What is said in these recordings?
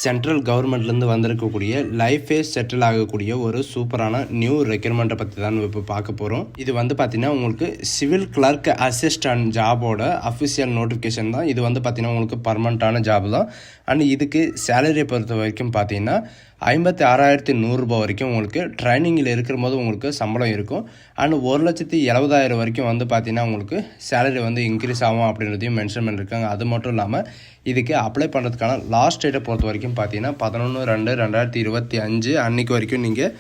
Central கவர்மெண்ட்லேருந்து வந்திருக்கக்கூடிய life face settle ஆகக்கூடிய ஒரு சூப்பரான நியூ ரெக்ரூட்மெண்ட்டை பற்றி தான் இப்போ பார்க்க போகிறோம். இது வந்து பார்த்திங்கன்னா உங்களுக்கு சிவில் கிளர்க் அசிஸ்டன்ட் ஜாபோட அஃபிஷியல் நோட்டிஃபிகேஷன் தான். இது வந்து பார்த்திங்கன்னா உங்களுக்கு பர்மனண்ட்டான ஜாப் தான். அண்ட் இதுக்கு சேலரியை பொறுத்த வரைக்கும் பார்த்தீங்கன்னா 56,100 வரைக்கும் உங்களுக்கு ட்ரைனிங்கில் இருக்கிற போது உங்களுக்கு சம்பளம் இருக்கும். அண்ட் 1,70,000 வரைக்கும் வந்து பார்த்திங்கன்னா உங்களுக்கு சேலரி வந்து இன்க்ரீஸ் ஆகும் அப்படின்றதையும் மென்ஷன் பண்ணியிருக்காங்க. அது மட்டும் இல்லாமல் இதுக்கு அப்ளை பண்ணுறதுக்கான லாஸ்ட் டேட்டை பொறுத்த வரைக்கும் பார்த்தீங்கன்னா 11/2/2025 அன்றைக்கு வரைக்கும் நீங்கள்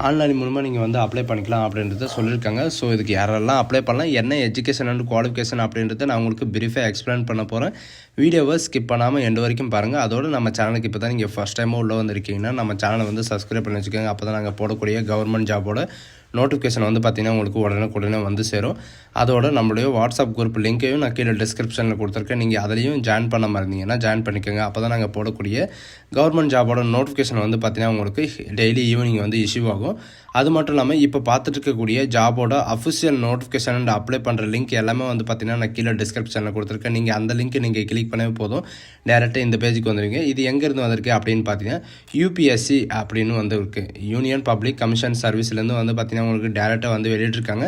ஆன்லைன் மூலமாக நீங்கள் வந்து அப்ளை பண்ணிக்கலாம் அப்படின்றத சொல்லியிருக்காங்க. ஸோ இதுக்கு யாரெல்லாம் அப்ளை பண்ணலாம், என்ன எஜுகேஷன் அண்ட் குவாலிஃபிகேஷன் அப்படின்றத நான் உங்களுக்கு பிரீஃபாக எக்ஸ்பிளைன் பண்ண போகிறேன். வீடியோவை ஸ்கிப் பண்ணாமல் எண்டு வரைக்கும் பாருங்கள். அதோடு நம்ம சேனலுக்கு இப்போ தான் நீங்கள் ஃபஸ்ட் டைமாக உள்ளே வந்திருக்கீங்கன்னா நம்ம சேனலை வந்து சப்ஸ்கிரைப் பண்ணி வச்சுக்கோங்க. அப்போ தான் நாங்கள் போடக்கூடிய கவர்மெண்ட் ஜாபோட நோட்டிஃபிகேஷன் வந்து பார்த்திங்கன்னா உங்களுக்கு உடனே வந்து சேரும். அதோட நம்மளுடைய வாட்ஸ்அப் குரூப் லிங்க்கையும் நான் கீழே டிஸ்கிரிப்ஷனில் கொடுத்துருக்கேன். நீங்கள் அதிலையும் ஜாயின் பண்ண இருந்தீங்கன்னா ஜாயின் பண்ணிக்கோங்க. அப்போ தான் நாங்கள் போடக்கூடிய கவர்மெண்ட் ஜாபோட நோட்டிஃபிகேஷன் வந்து பார்த்திங்கன்னா உங்களுக்கு டெய்லி ஈவினிங் வந்து இஷ்யூ ஆகும். அது மட்டும் இல்லாமல் இப்போ பார்த்துட்டு இருக்கக்கூடிய ஜாபோட அஃபிஷியல் நோட்டிஃபிகேஷன் அண்ட் அப்ளை பண்ணுற லிங்க் எல்லாமே வந்து பார்த்திங்கன்னா நான் கீழே டிஸ்கிரிப்ஷனில் கொடுத்துருக்கேன். நீங்கள் அந்த லிங்க்கை நீங்கள் கிளிக் பண்ணவே போதும், டேரெக்டாக இந்த பேஜுக்கு வந்துடுவீங்க. இது எங்கேருந்து வந்திருக்கு அப்படின்னு பார்த்தீங்கன்னா யூபிஎஸ்சி அப்படின்னு வந்து இருக்குது, யூனியன் பப்ளிக் கமிஷன் சர்வீஸ்லேருந்து வந்து பார்த்திங்கன்னா உங்களுக்கு டேரெக்டாக வந்து வெளியிட்டிருக்காங்க.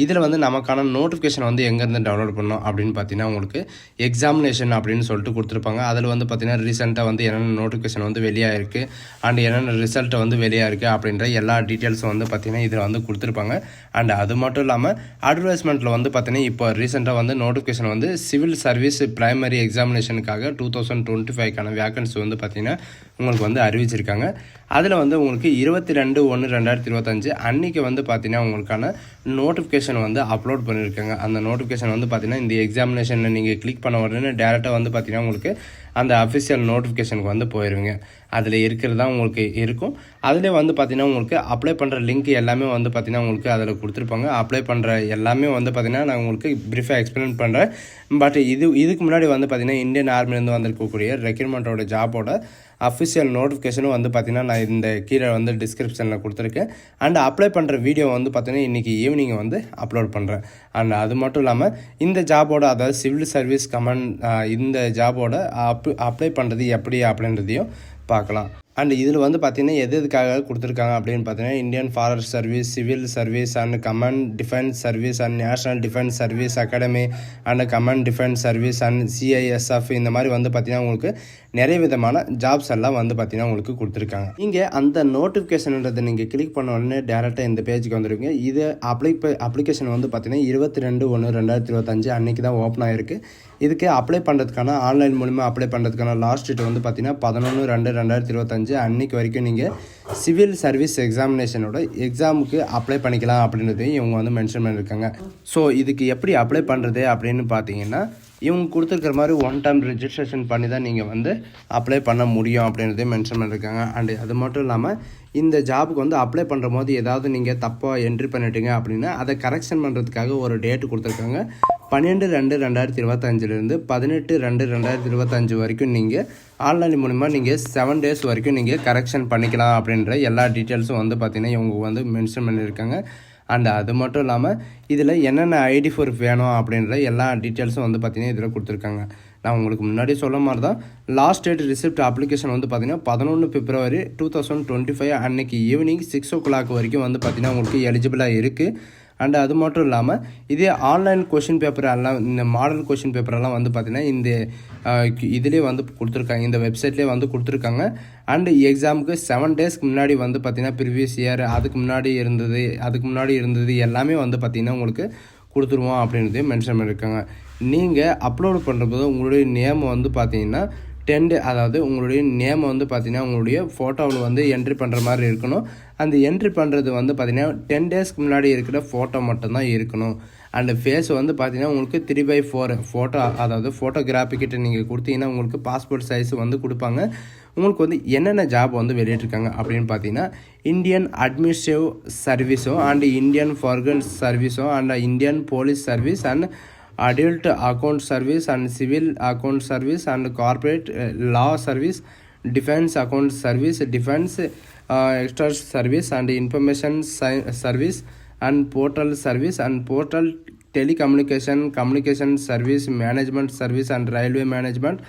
இதில் வந்து நமக்கான நோட்டிஃபிகேஷன் வந்து எங்கேருந்து டவுன்லோட் பண்ணோம் அப்படின்னு பார்த்தீங்கன்னா உங்களுக்கு எக்ஸாமினேஷன் அப்படின்னு சொல்லிட்டு கொடுத்துருப்பாங்க. அதில் வந்து பார்த்திங்கன்னா ரீசெண்டாக வந்து என்னென்ன நோட்டிஃபிகேஷன் வந்து வெளியாகிருக்கு அண்ட் என்னென்ன ரிசல்ட்டை வந்து வெளியாகிருக்கு அப்படின்ற எல்லா டீட்டெயில்ஸும் வந்து பார்த்திங்கன்னா இதில் வந்து கொடுத்துருப்பாங்க. அண்ட் அது மட்டும் இல்லாமல் அட்வர்டைஸ்மெண்ட்டில் வந்து பார்த்திங்கன்னா இப்போ ரீசெண்டாக வந்து நோட்டிஃபிகேஷன் வந்து சிவில் சர்வீஸ் பிரைமரி எக்ஸாமினேஷனுக்காக 2025க்கான வேக்கன்சி வந்து பார்த்திங்கன்னா உங்களுக்கு வந்து அறிவிச்சிருக்காங்க. அதில் வந்து உங்களுக்கு 22/1/2025 அன்றைக்கி வந்து பார்த்திங்கன்னா உங்களுக்கான நோட்டிஃபிகேஷன் வந்து அப்லோட் பண்ணியிருக்காங்க. அந்த நோட்டிஃபிகேஷன் வந்து பார்த்திங்கன்னா இந்த எக்ஸாமினேஷனில் நீங்கள் கிளிக் பண்ண உடனே டேரெக்டாக வந்து பார்த்திங்கன்னா உங்களுக்கு அந்த அஃபிஷியல் நோட்டிஃபிகேஷனுக்கு வந்து போயிடுவீங்க. அதில் இருக்கிறதா உங்களுக்கு இருக்கும். அதிலே வந்து பார்த்திங்கன்னா உங்களுக்கு அப்ளை பண்ணுற லிங்க் எல்லாமே வந்து பார்த்திங்கன்னா உங்களுக்கு அதில் கொடுத்துருப்பாங்க. அப்ளை பண்ணுற எல்லாமே வந்து பார்த்திங்கன்னா நான் உங்களுக்கு ப்ரீஃபாக எக்ஸ்பிளைன் பண்ணுறேன். பட் இதுக்கு முன்னாடி வந்து பார்த்திங்கன்னா இந்தியன் ஆர்மிலேருந்து வந்திருக்கக்கூடிய ரெக்ரூட்மெண்ட்டோட ஜாபோட அஃபிஷியல் நோட்டிஃபிகேஷனும் வந்து பார்த்திங்கன்னா நான் இந்த கீழே வந்து டிஸ்கிரிப்ஷனில் கொடுத்துருக்கேன். அண்ட் அப்ளை பண்ணுற வீடியோ வந்து பார்த்திங்கன்னா இன்றைக்கி ஈவினிங் வந்து அப்லோட் பண்ணுறேன். அண்ட் அது மட்டும் இல்லாமல் இந்த ஜாபோட அதாவது சிவில் சர்வீஸ் இந்த ஜாபோட அப்ளை பண்ணுறது எப்படி அப்படின்றதையும் பார்க்கலாம். அண்ட் இதில் வந்து பார்த்திங்கன்னா எதுக்காக கொடுத்துருக்காங்க அப்படின்னு பார்த்தீங்கன்னா Indian forest service, civil service and command defence service and national defence service academy and command defence service and CISF இந்த மாதிரி வந்து பார்த்திங்கன்னா உங்களுக்கு நிறைய விதமான ஜாப்ஸ் எல்லாம் வந்து பார்த்திங்கன்னா உங்களுக்கு கொடுத்துருக்காங்க. இங்கே அந்த நோட்டிஃபிகேஷன்ன்றதை நீங்கள் கிளிக் பண்ண உடனே டேரெக்டாக இந்த பேஜுக்கு வந்துடுவீங்க. இது அப்ளிகேஷன் வந்து பார்த்திங்கன்னா 22/1/2025 அன்றைக்கி தான் ஓப்பன் ஆகிருக்கு. இதுக்கு அப்ளை பண்ணுறதுக்கான ஆன்லைன் மூலிமா அப்ளை பண்ணுறதுக்கான லாஸ்ட் டேட் வந்து பார்த்திங்கன்னா 11/2/2025 அன்றைக்கி வரைக்கும் நீங்கள் சிவில் சர்வீஸ் எக்ஸாமினேஷனோட எக்ஸாமுக்கு அப்ளை பண்ணிக்கலாம் அப்படின்றதையும் இவங்க வந்து மென்ஷன் பண்ணியிருக்காங்க. ஸோ இதுக்கு எப்படி அப்ளை பண்ணுறது அப்படின்னு பார்த்தீங்கன்னா இவங்க கொடுத்துருக்கிற மாதிரி ஒன் டைம் ரெஜிஸ்ட்ரேஷன் பண்ணி தான் நீங்கள் வந்து அப்ளை பண்ண முடியும் அப்படின்றதையும் மென்ஷன் பண்ணியிருக்காங்க. அண்டு அது மட்டும் இல்லாமல் இந்த ஜாபுக்கு வந்து அப்ளை பண்ணுற போது ஏதாவது நீங்கள் தப்பாக என்ட்ரி பண்ணிட்டீங்க அப்படின்னா அதை கரெக்ஷன் பண்ணுறதுக்காக ஒரு டேட்டு கொடுத்துருக்காங்க. 12/2/2025 18/2/2025 வரைக்கும் நீங்கள் ஆன்லைன் மூலிமா நீங்கள் 7 days வரைக்கும் நீங்கள் கரெக்ஷன் பண்ணிக்கலாம் அப்படின்ற எல்லா டீட்டெயில்ஸும் வந்து பார்த்திங்கன்னா இவங்க வந்து மென்ஷன் பண்ணியிருக்காங்க. அண்ட் அது மட்டும் இல்லாமல் இதில் என்னென்ன ஐடி ப்ரூஃப் வேணும் அப்படின்ற எல்லா டீட்டெயில்ஸும் வந்து பார்த்திங்கன்னா இதில் கொடுத்துருக்காங்க. நான் உங்களுக்கு முன்னாடி சொல்ல மாதிரி தான் லாஸ்ட் டேட் ரிசிப்ட் அப்ளிகேஷன் வந்து பார்த்திங்கன்னா 11 February 2025 அன்றைக்கி ஈவினிங் 6 o'clock வரைக்கும் வந்து பார்த்திங்கன்னா உங்களுக்கு எலிஜிபிளாக இருக்குது. அண்ட் அது மட்டும் இல்லாமல் இதே ஆன்லைன் கொஷின் பேப்பர் எல்லாம் இந்த மாடல் கொஷின் பேப்பரெல்லாம் வந்து பார்த்திங்கன்னா இந்த இதிலே வந்து கொடுத்துருக்காங்க, இந்த வெப்சைட்லேயே வந்து கொடுத்துருக்காங்க. அண்டு எக்ஸாமுக்கு 7 days முன்னாடி வந்து பார்த்திங்கன்னா ப்ரீவியஸ் இயர் அதுக்கு முன்னாடி இருந்தது எல்லாமே வந்து பார்த்திங்கன்னா உங்களுக்கு கொடுத்துருவோம் அப்படின்றதையும் மென்ஷன் பண்ணியிருக்காங்க. நீங்கள் அப்லோட் பண்ணுறபோது உங்களுடைய நேம் வந்து பார்த்திங்கன்னா அதாவது உங்களுடைய நேம் வந்து பார்த்திங்கன்னா உங்களுடைய ஃபோட்டோவில் வந்து என்ட்ரி பண்ணுற மாதிரி இருக்கணும். அந்த என்ட்ரி பண்ணுறது வந்து பார்த்திங்கன்னா 10 days முன்னாடி இருக்கிற ஃபோட்டோ மட்டும்தான் இருக்கணும். அண்ட் ஃபேஸ் வந்து பார்த்திங்கன்னா உங்களுக்கு 3/4 ஃபோட்டோ, அதாவது ஃபோட்டோகிராஃபிக்கிட்ட நீங்கள் கொடுத்தீங்கன்னா உங்களுக்கு பாஸ்போர்ட் சைஸ் வந்து கொடுப்பாங்க. உங்களுக்கு வந்து என்னென்ன ஜாப் வந்து வெளியிட்டிருக்காங்க அப்படின்னு பார்த்தீங்கன்னா இந்தியன் அட்மினிஸ்ட்ரேட்டிவ் சர்வீஸும் அண்ட் இந்தியன் ஃபாரின் சர்வீஸும் and Indian police service and adult account service and civil account service and corporate law service, defense account service, defense extra service and information service and portal service and portal communication service management service and railway management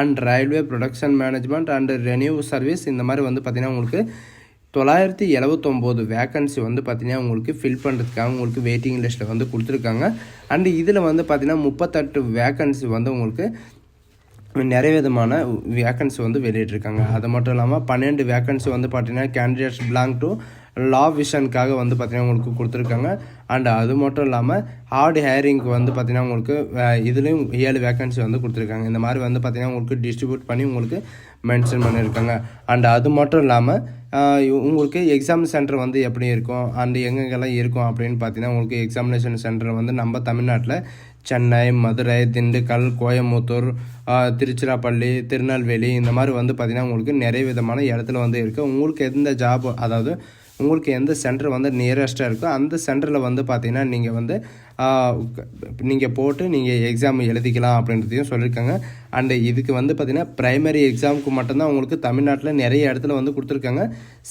and railway production management and renew service இந்த மாதிரி வந்து பார்த்திங்கன்னா உங்களுக்கு 979 vacancy வந்து பார்த்திங்கன்னா உங்களுக்கு fill பண்ணுறதுக்காக உங்களுக்கு வெயிட்டிங் லிஸ்ட்டில் வந்து கொடுத்துருக்காங்க. அண்டு இதில் வந்து பார்த்திங்கன்னா 38 வேக்கன்சி வந்து உங்களுக்கு நிறைய விதமான வேக்கன்சி வந்து வெளியிட்டிருக்காங்க. அது மட்டும் இல்லாமல் 12 வேக்கன்சி வந்து பார்த்திங்கன்னா கேண்டிடேட்ஸ் பிலாங் டு லா விஷனுக்காக வந்து பார்த்திங்கன்னா உங்களுக்கு கொடுத்துருக்காங்க. அண்ட் அது மட்டும் இல்லாமல் ஹார்ட் ஹேரிங்க்கு வந்து பார்த்திங்கன்னா உங்களுக்கு இதுலேயும் 7 வேக்கன்சி வந்து கொடுத்துருக்காங்க. இந்த மாதிரி வந்து பார்த்திங்கன்னா உங்களுக்கு டிஸ்ட்ரிபியூட் பண்ணி உங்களுக்கு மென்ஷன் பண்ணியிருக்காங்க. அண்ட் அது மட்டும் இல்லாமல் உங்களுக்கு எக்ஸாம் சென்டர் வந்து எப்படி இருக்கும் அண்டு எங்கெங்கெல்லாம் இருக்கும் அப்படின்னு பார்த்தீங்கன்னா உங்களுக்கு எக்ஸாமினேஷன் சென்டர் வந்து நம்ம தமிழ்நாட்டில் சென்னை, மதுரை, திண்டுக்கல், கோயம்புத்தூர், திருச்சிராப்பள்ளி, திருநெல்வேலி இந்த மாதிரி வந்து பார்த்திங்கன்னா உங்களுக்கு நிறைய விதமான இடத்துல வந்து இருக்குது. உங்களுக்கு எந்த ஜாப் அதாவது உங்களுக்கு எந்த சென்டர் வந்து நியரஸ்ட்டாக இருக்கோ அந்த சென்டரில் வந்து பார்த்திங்கன்னா நீங்கள் வந்து நீங்கள் போட்டு நீங்கள் எக்ஸாம் எழுதிக்கலாம் அப்படின்றதையும் சொல்லியிருக்காங்க. அண்டு இதுக்கு வந்து பார்த்திங்கன்னா ப்ரைமரி எக்ஸாமுக்கு மட்டும்தான் உங்களுக்கு தமிழ்நாட்டில் நிறைய இடத்துல வந்து கொடுத்துருக்காங்க.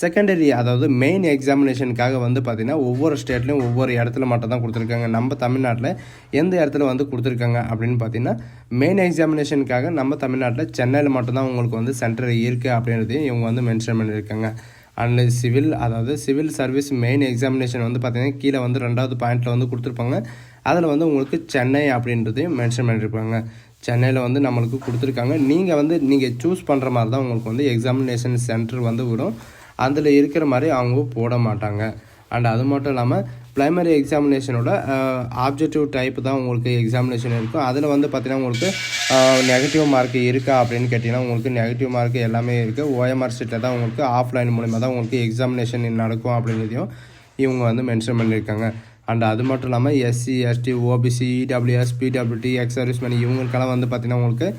செகண்டரி அதாவது மெயின் எக்ஸாமினேஷனுக்காக வந்து பார்த்திங்கன்னா ஒவ்வொரு ஸ்டேட்லேயும் ஒவ்வொரு இடத்துல மட்டும் தான் கொடுத்துருக்காங்க. நம்ம தமிழ்நாட்டில் எந்த இடத்துல வந்து கொடுத்துருக்காங்க அப்படின்னு பார்த்திங்கன்னா மெயின் எக்ஸாமினேஷனுக்காக நம்ம தமிழ்நாட்டில் சென்னையில் மட்டும்தான் உங்களுக்கு வந்து சென்டர் இருக்குது அப்படின்றதையும் இவங்க வந்து மென்ஷன் பண்ணியிருக்காங்க. And civil service main examination வந்து பார்த்திங்கன்னா கீழே வந்து 2வது பாயிண்டில் வந்து கொடுத்துருப்பாங்க. அதில் வந்து உங்களுக்கு சென்னை அப்படின்றதையும் மென்ஷன் பண்ணியிருப்பாங்க. சென்னையில் வந்து நம்மளுக்கு கொடுத்துருக்காங்க. நீங்கள் சூஸ் பண்ணுற மாதிரி தான் உங்களுக்கு வந்து எக்ஸாமினேஷன் சென்டர் வந்து விடும். அதில் இருக்கிற மாதிரி அவங்க போட மாட்டாங்க. அண்ட் அது மட்டும் இல்லாமல் ப்ரைமரி எக்ஸாமினேஷனோட ஆப்ஜெக்டிவ் டைப் தான் உங்களுக்கு எக்ஸாமினேஷன் இருக்கும். அதில் வந்து பார்த்திங்கன்னா உங்களுக்கு நெகட்டிவ் மார்க் இருக்கா அப்படின்னு கேட்டிங்கன்னா உங்களுக்கு நெகட்டிவ் மார்க் எல்லாமே இருக்குது. OMR ஷீட்டில் தான் உங்களுக்கு ஆஃப்லைன் மூலிமா தான் உங்களுக்கு எக்ஸாமினேஷன் நடக்கும் அப்படின்றதையும் இவங்க வந்து மென்ஷன் பண்ணியிருக்காங்க. அண்ட் அது மட்டும் இல்லாமல் SC, ST, OBC, EWS, PWT, X serviceman இவங்களுக்கெல்லாம் வந்து பார்த்திங்கன்னா உங்களுக்கு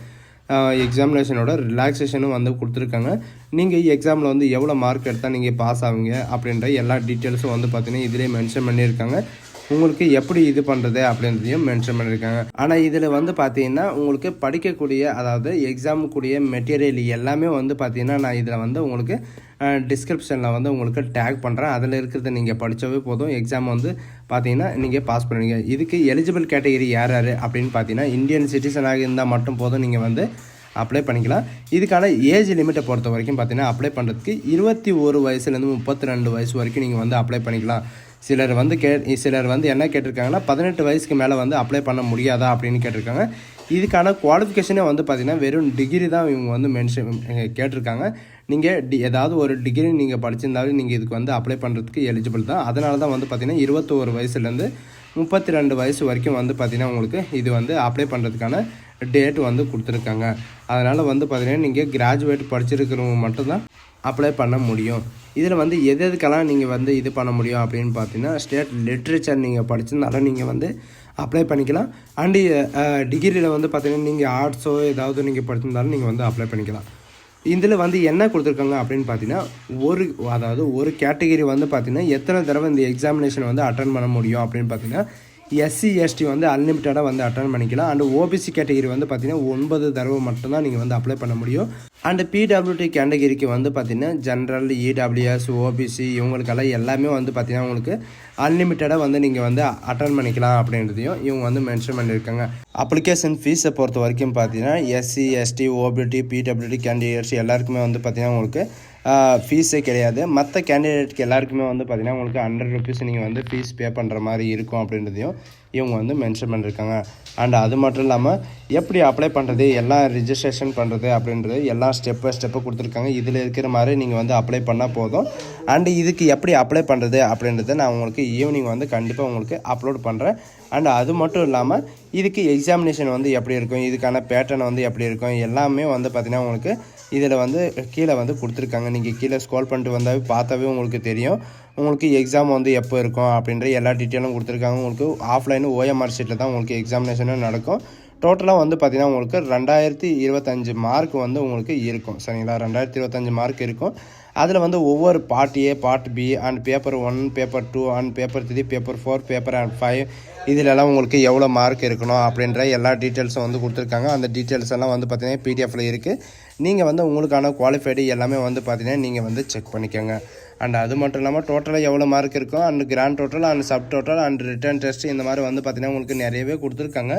எக்ஸாமினேஷனோட ரிலாக்ஸேஷனும் வந்து கொடுத்துருக்காங்க. நீங்கள் எக்ஸாமில் வந்து எவ்வளோ மார்க் எடுத்தால் நீங்கள் பாஸ் ஆவீங்க அப்படின்ற எல்லா டீட்டெயில்ஸும் வந்து பார்த்திங்கன்னா இதிலே மென்ஷன் பண்ணியிருக்காங்க. உங்களுக்கு எப்படி இது பண்ணுறது அப்படின்றதையும் மென்ஷன் பண்ணியிருக்காங்க. ஆனால் இதில் வந்து பார்த்தீங்கன்னா உங்களுக்கு படிக்கக்கூடிய அதாவது எக்ஸாமுக்குரிய மெட்டீரியல் எல்லாமே வந்து பார்த்தீங்கன்னா நான் இதில் வந்து உங்களுக்கு டிஸ்கிரிப்ஷனில் வந்து உங்களுக்கு டேக் பண்ணுறேன். அதில் இருக்கிறத நீங்கள் படித்தாவே போதும். எக்ஸாம் வந்து பார்த்தீங்கன்னா நீங்கள் பாஸ் பண்ணுவீங்க. இதுக்கு எலிஜிபிள் கேட்டகரி யார் அப்படின்னு பார்த்தீங்கன்னா இந்தியன் சிட்டிசனாக இருந்தால் மட்டும் போதும் நீங்கள் வந்து அப்ளை பண்ணிக்கலாம். இதுக்கான ஏஜ் லிமிட்டை பொறுத்த வரைக்கும் பார்த்தீங்கன்னா அப்ளை பண்ணுறதுக்கு 21 வயசுலேருந்து 32 வயசு வரைக்கும் நீங்கள் வந்து அப்ளை பண்ணிக்கலாம். சிலர் வந்து என்ன கேட்டிருக்காங்கன்னா 18 வயசுக்கு மேலே வந்து அப்ளை பண்ண முடியாதா அப்படின்னு கேட்டிருக்காங்க. இதுக்கான குவாலிஃபிகேஷனே வந்து பார்த்திங்கன்னா வெறும் டிகிரி தான் இவங்க வந்து கேட்டிருக்காங்க. நீங்கள் ஏதாவது ஒரு டிகிரி நீங்கள் படிச்சிருந்தாலும் நீங்கள் இதுக்கு வந்து அப்ளை பண்ணுறதுக்கு எலிஜிபிள் தான். அதனால தான் வந்து பார்த்திங்கன்னா 21 வயசுலேருந்து 32 வயசு வரைக்கும் வந்து பார்த்திங்கன்னா உங்களுக்கு இது வந்து அப்ளை பண்ணுறதுக்கான டேட் வந்து கொடுத்துருக்காங்க. அதனால் வந்து பார்த்திங்கன்னா நீங்கள் கிராஜுவேட் படிச்சிருக்கிறவங்க மட்டும்தான் அப்ளை பண்ண முடியும். இதில் வந்து எதுக்கெல்லாம் நீங்கள் வந்து இது பண்ண முடியும் அப்படின்னு பார்த்தீங்கன்னா ஸ்டேட் லிட்ரேச்சர் நீங்கள் படிச்சிருந்தாலும் நீங்கள் வந்து அப்ளை பண்ணிக்கலாம். அண்டு டிகிரியில் வந்து பார்த்திங்கன்னா நீங்கள் ஆர்ட்ஸோ ஏதாவது நீங்கள் படிச்சிருந்தாலும் நீங்கள் வந்து அப்ளை பண்ணிக்கலாம். இதில் வந்து என்ன கொடுத்துருக்காங்க அப்படின்னு பார்த்தீங்கன்னா ஒரு கேட்டகிரி வந்து பார்த்திங்கன்னா எத்தனை தடவை இந்த எக்ஸாமினேஷன் வந்து அட்டன் பண்ண முடியும் அப்படின்னு பார்த்தீங்கன்னா SC, ST வந்து அன்லிமிட்டடாக வந்து அட்டன் பண்ணிக்கலாம். அண்டு OBC கேட்டகிரி வந்து பார்த்திங்கன்னா 9 தடவை மட்டும்தான் நீங்கள் வந்து அப்ளை பண்ண முடியும். அண்டு PWT கேட்டகிரிக்கு வந்து பார்த்திங்கன்னா ஜென்ரல், EWS, OBC இவங்களுக்கெல்லாம் எல்லாமே வந்து பார்த்திங்கன்னா உங்களுக்கு அன்லிமிட்டடாக வந்து நீங்கள் வந்து அட்டன் பண்ணிக்கலாம் அப்படின்றதையும் இவங்க வந்து மென்ஷன் பண்ணியிருக்காங்க. அப்ளிகேஷன் ஃபீஸை பொறுத்த வரைக்கும் பார்த்தீங்கன்னா SC, ST, OBT, PWT candidates எல்லாருக்குமே வந்து பார்த்திங்கன்னா உங்களுக்கு ஃபீஸே கிடையாது. மற்ற கேண்டிடேட்க்கு எல்லாருக்குமே வந்து பார்த்திங்கன்னா உங்களுக்கு 100 rupees நீங்கள் வந்து ஃபீஸ் பே பண்ணுற மாதிரி இருக்கும் அப்படின்றதையும் இவங்க வந்து மென்ஷன் பண்ணியிருக்காங்க. அண்ட் அது மட்டும் இல்லாமல் எப்படி அப்ளை பண்ணுறது எல்லாம் ரிஜிஸ்ட்ரேஷன் பண்ணுறது அப்படின்றது எல்லாம் ஸ்டெப்பு கொடுத்துருக்காங்க. இதில் இருக்கிற மாதிரி நீங்கள் வந்து அப்ளை பண்ணால் போதும். அண்டு இதுக்கு எப்படி அப்ளை பண்ணுறது அப்படின்றத நான் உங்களுக்கு ஈவினிங் வந்து கண்டிப்பாக உங்களுக்கு அப்லோட் பண்ணுறேன். அண்ட் அது மட்டும் இல்லாமல் இதுக்கு எக்ஸாமினேஷன் வந்து எப்படி இருக்கும், இதுக்கான பேட்டர்ன் வந்து எப்படி இருக்கும் எல்லாமே வந்து பார்த்திங்கன்னா உங்களுக்கு இதில் வந்து கீழே வந்து கொடுத்துருக்காங்க. நீங்கள் கீழே ஸ்க்ரோல் பண்ணிட்டு வந்தாவே பார்த்தாவே உங்களுக்கு தெரியும். உங்களுக்கு எக்ஸாம் வந்து எப்போ இருக்கும் அப்படின்ற எல்லா டீட்டெயிலும் கொடுத்துருக்காங்க. உங்களுக்கு ஆஃப்லைன் OMR ஷீட்டில் தான் உங்களுக்கு எக்ஸாமினேஷனும் நடக்கும். டோட்டலாக வந்து பார்த்திங்கன்னா உங்களுக்கு 2025 மார்க் வந்து உங்களுக்கு இருக்கும். சரிங்களா, 2025 மார்க் இருக்கும். அதில் வந்து ஒவ்வொரு part A, part B and paper 1, paper 2 and paper 3, paper 4, paper 5 இதிலெல்லாம் உங்களுக்கு எவ்வளோ மார்க் இருக்கணும் அப்படின்ற எல்லா டீட்டெயில்ஸும் வந்து கொடுத்துருக்காங்க. அந்த டீட்டெயில்ஸ் எல்லாம் வந்து பார்த்திங்கன்னா PDFல இருக்குது. நீங்கள் வந்து உங்களுக்கான குவாலிஃபைடு எல்லாமே வந்து பார்த்திங்கன்னா நீங்கள் வந்து செக் பண்ணிக்கோங்க. அண்ட் அது மட்டும் இல்லாமல் டோட்டலாக எவ்வளோ மார்க் இருக்கும், and grand total and sub total and written test இந்த மாதிரி வந்து பார்த்திங்கன்னா உங்களுக்கு நிறையவே கொடுத்துருக்காங்க.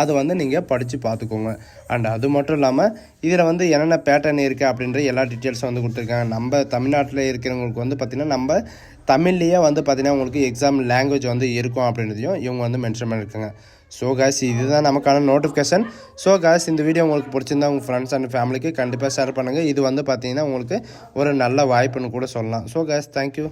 அது வந்து நீங்கள் படித்து பார்த்துக்கோங்க. அண்ட் அது மட்டும் இல்லாமல் இதில் வந்து என்னென்ன பேட்டர்ன் இருக்குது அப்படின்ற எல்லா டீட்டெயில்ஸும் வந்து கொடுத்துருக்காங்க. நம்ம தமிழ்நாட்டில் இருக்கிறவங்களுக்கு வந்து பார்த்திங்கன்னா நம்ம தமிழ்லேயே வந்து பார்த்திங்கன்னா உங்களுக்கு எக்ஸாம் லாங்குவேஜ் வந்து இருக்கும் அப்படின்றதையும் இவங்க வந்து மென்ஷன் பண்ணியிருக்காங்க. ஸோ காய்ஸ் இதுதான் நமக்கான நோட்டிஃபிகேஷன். ஸோ காய்ஸ் இந்த வீடியோ உங்களுக்கு பிடிச்சிருந்தா உங்கள் ஃப்ரெண்ட்ஸ் அண்ட் ஃபேமிலிக்கு கண்டிப்பாக ஷேர் பண்ணுங்கள். இது வந்து பார்த்திங்கன்னா உங்களுக்கு ஒரு நல்ல வாய்ப்புன்னு கூட சொல்லலாம். So guys thank you.